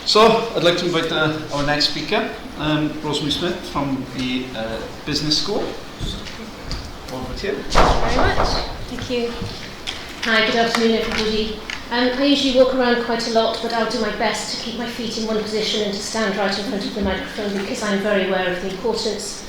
So, I'd like to invite our next speaker, Rosemary Smith from the Business School. Over to you. Thank you very much. Thank you. Hi, good afternoon everybody. I usually walk around quite a lot, but I'll do my best to keep my feet in one position and to stand right in front of the microphone because I'm very aware of the importance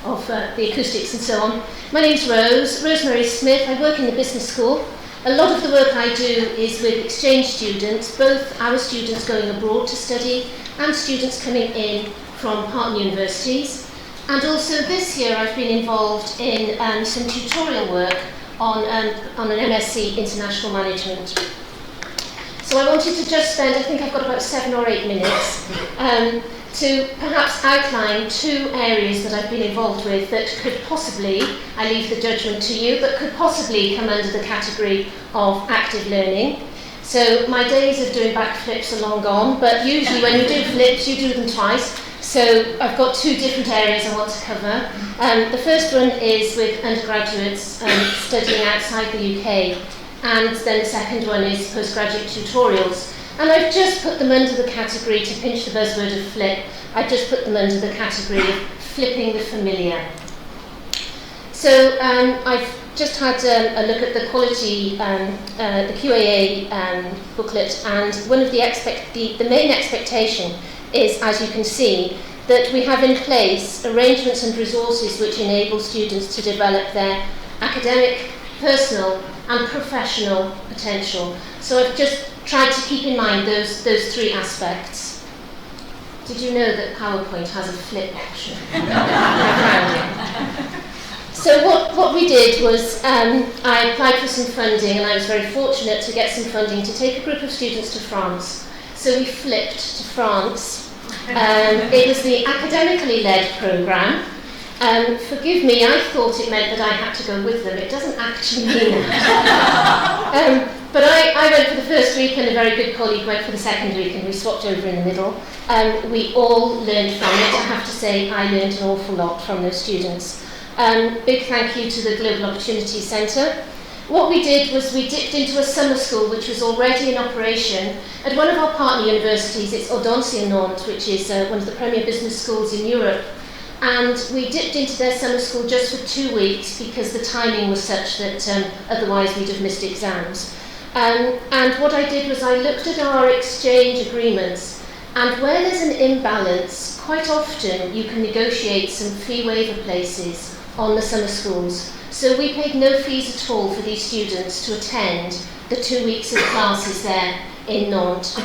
of the acoustics and so on. My name's Rosemary Smith. I work in the Business School. A lot of the work I do is with exchange students, both our students going abroad to study and students coming in from partner universities. And also this year I've been involved in some tutorial work on an MSc International Management. So I wanted to just spend, I think I've got about 7 or 8 minutes, to perhaps outline 2 areas that I've been involved with that could possibly, I leave the judgment to you, but could possibly come under the category of active learning. So my days of doing backflips are long gone, but usually when you do flips, you do them twice. So I've got 2 different areas I want to cover. The first one is with undergraduates studying outside the UK, and then the second one is postgraduate tutorials. And I've just put them under the category, to pinch the buzzword of flip, I've just put them under the category of flipping the familiar. So I've just had a look at the quality, the QAA booklet, and one of the main expectation is, as you can see, that we have in place arrangements and resources which enable students to develop their academic, personal and professional potential. So I've just tried to keep in mind those 3 aspects. Did you know that PowerPoint has a flip option? So what we did was I applied for some funding, and I was very fortunate to get some funding to take a group of students to France. So we flipped to France. It was the academically led programme. Forgive me, I thought it meant that I had to go with them. It doesn't actually mean that. But I went for the first week, and a very good colleague went for the second week, and we swapped over in the middle. We all learned from it. I have to say I learned an awful lot from those students. Big thank you to the Global Opportunity Centre. What we did was we dipped into a summer school which was already in operation at one of our partner universities. It's Audencia in Nantes, which is one of the premier business schools in Europe. And we dipped into their summer school just for 2 weeks because the timing was such that otherwise we'd have missed exams. And what I did was I looked at our exchange agreements, and where there's an imbalance, quite often you can negotiate some fee waiver places on the summer schools. So we paid no fees at all for these students to attend the 2 weeks of classes there in Nantes.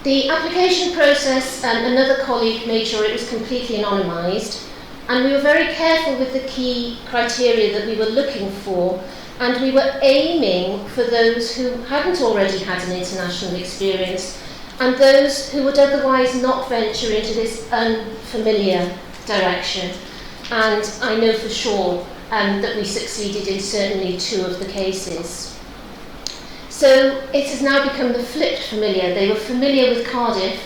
The application process, another colleague made sure it was completely anonymised, and we were very careful with the key criteria that we were looking for, and we were aiming for those who hadn't already had an international experience and those who would otherwise not venture into this unfamiliar direction. And I know for sure that we succeeded in certainly 2 of the cases. So it has now become the flipped familiar. They were familiar with Cardiff.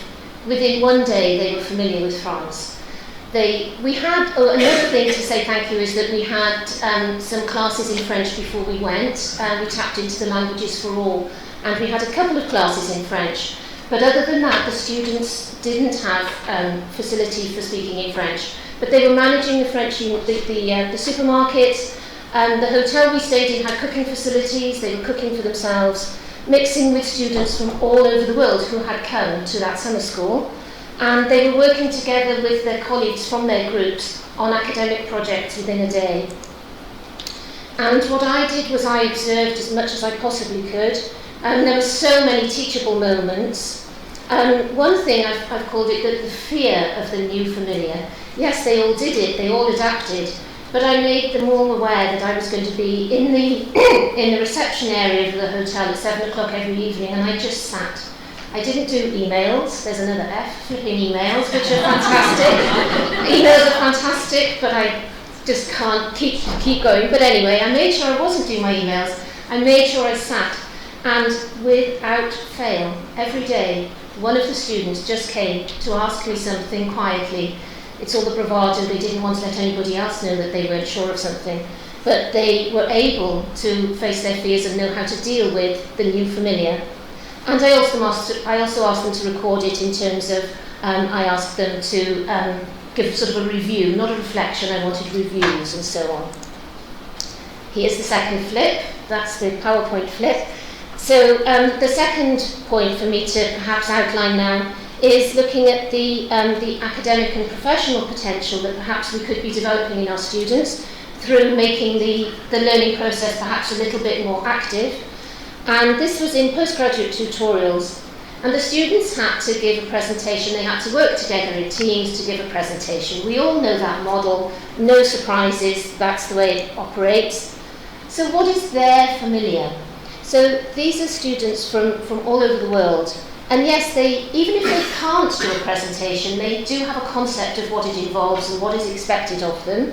Within 1 day, they were familiar with France. We had, another thing to say thank you is that we had some classes in French before we went. We tapped into the Languages for All, and we had a couple of classes in French. But other than that, the students didn't have facility for speaking in French. But they were managing the French, the supermarket. The hotel we stayed in had cooking facilities. They were cooking for themselves, mixing with students from all over the world who had come to that summer school. And they were working together with their colleagues from their groups on academic projects within a day. And what I did was I observed as much as I possibly could. There were so many teachable moments. One thing I've called it the fear of the new familiar. Yes, they all did it, they all adapted, but I made them all aware that I was going to be in the reception area of the hotel at 7 o'clock every evening, and I just sat. I didn't do emails. There's another F, flipping emails, which are fantastic. Emails are fantastic, but I just can't keep going. But anyway, I made sure I wasn't doing my emails. I made sure I sat, and without fail, every day, one of the students just came to ask me something quietly. It's all the bravado. They didn't want to let anybody else know that they weren't sure of something. But they were able to face their fears and know how to deal with the new familiar. And I also asked them to record it in terms of, I asked them to give sort of a review, not a reflection, I wanted reviews and so on. Here's the second flip, that's the PowerPoint flip. So the second point for me to perhaps outline now is looking at the academic and professional potential that perhaps we could be developing in our students through making the learning process perhaps a little bit more active. And this was in postgraduate tutorials. And the students had to give a presentation, they had to work together in teams to give a presentation. We all know that model, no surprises, that's the way it operates. So what is their familiar? So these are students from all over the world. And yes, even if they can't do a presentation, they do have a concept of what it involves and what is expected of them.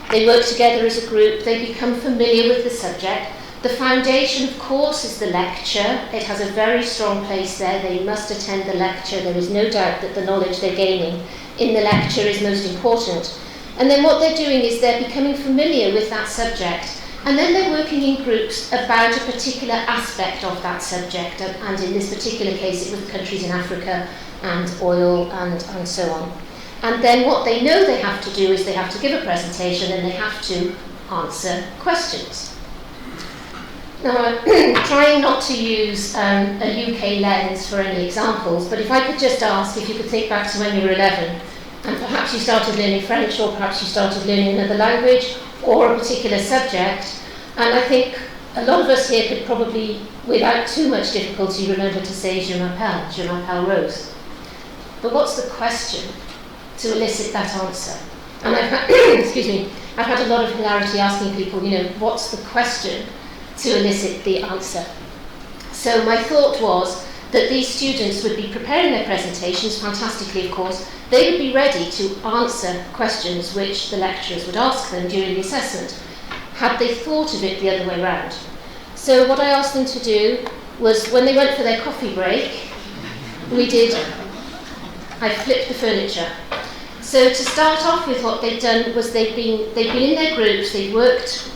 They work together as a group, they become familiar with the subject. The foundation, of course, is the lecture. It has a very strong place there. They must attend the lecture. There is no doubt that the knowledge they're gaining in the lecture is most important. And then what they're doing is they're becoming familiar with that subject. And then they're working in groups about a particular aspect of that subject. And in this particular case, it was countries in Africa and oil and so on. And then what they know they have to do is they have to give a presentation and they have to answer questions. Now, I'm trying not to use a UK lens for any examples, but if I could just ask if you could think back to when you were 11, and perhaps you started learning French, or perhaps you started learning another language, or a particular subject, and I think a lot of us here could probably, without too much difficulty, remember to say Je m'appelle Rose. But what's the question to elicit that answer? And I've had, I've had a lot of hilarity asking people, what's the question to elicit the answer. So my thought was that these students would be preparing their presentations, fantastically of course, they would be ready to answer questions which the lecturers would ask them during the assessment, had they thought of it the other way round. So what I asked them to do was, when they went for their coffee break, I flipped the furniture. So to start off with, what they'd done was they'd been in their groups, they'd worked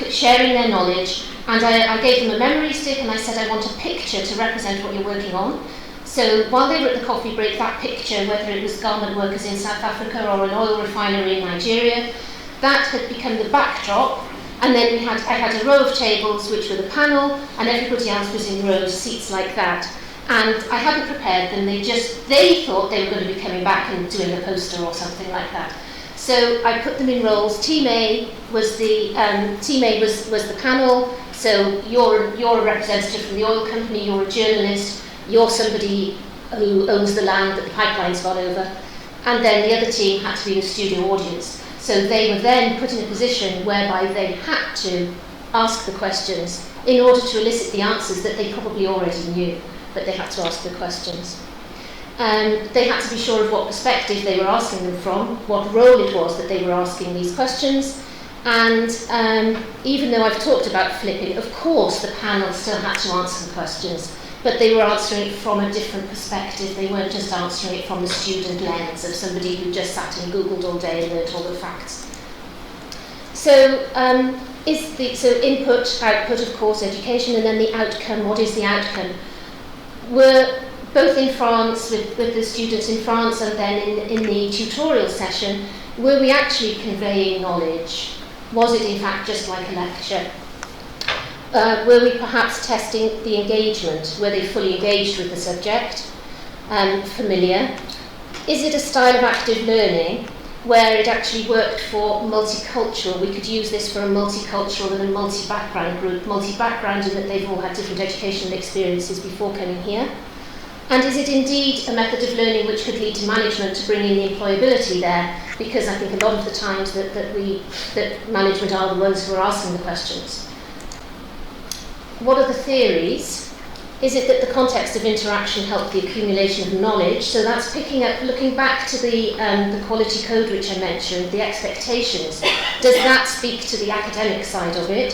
sharing their knowledge, and I gave them a memory stick and I said I want a picture to represent what you're working on. So while they were at the coffee break, that picture, whether it was garment workers in South Africa or an oil refinery in Nigeria, that had become the backdrop, and then I had a row of tables which were the panel, and everybody else was in rows, seats like that. And I hadn't prepared them, they thought they were going to be coming back and doing a poster or something like that. So I put them in roles. Team A was the panel. So you're a representative from the oil company. You're a journalist. You're somebody who owns the land that the pipeline's gone over. And then the other team had to be the studio audience. So they were then put in a position whereby they had to ask the questions in order to elicit the answers that they probably already knew, but they had to ask the questions. They had to be sure of what perspective they were asking them from, what role it was that they were asking these questions, and even though I've talked about flipping, of course the panel still had to answer the questions, but they were answering it from a different perspective. They weren't just answering it from the student lens of somebody who just sat and Googled all day and learnt all the facts. So input, output, of course, education, and then the outcome. What is the outcome? We're both in France, with the students in France, and then in the tutorial session, were we actually conveying knowledge? Was it in fact just like a lecture? Were we perhaps testing the engagement? Were they fully engaged with the subject? Familiar? Is it a style of active learning where it actually worked for multicultural? We could use this for a multicultural and a multi-background group. Multi-background in that they've all had different educational experiences before coming here. And is it indeed a method of learning which could lead to management to bring in the employability there? Because I think a lot of the times that management are the ones who are asking the questions. What are the theories? Is it that the context of interaction helped the accumulation of knowledge? So that's looking back to the quality code which I mentioned, the expectations. Does that speak to the academic side of it?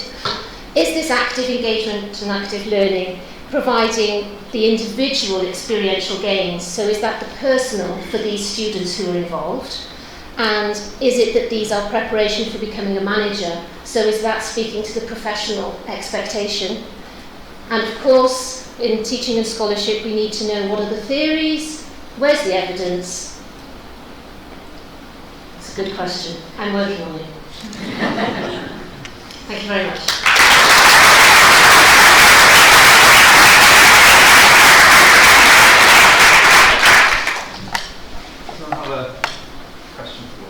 Is this active engagement and active learning providing the individual experiential gains? So is that the personal for these students who are involved? And is it that these are preparation for becoming a manager? So is that speaking to the professional expectation? And of course, in teaching and scholarship, we need to know what are the theories, where's the evidence. It's a good question. I'm working on it. Thank you very much.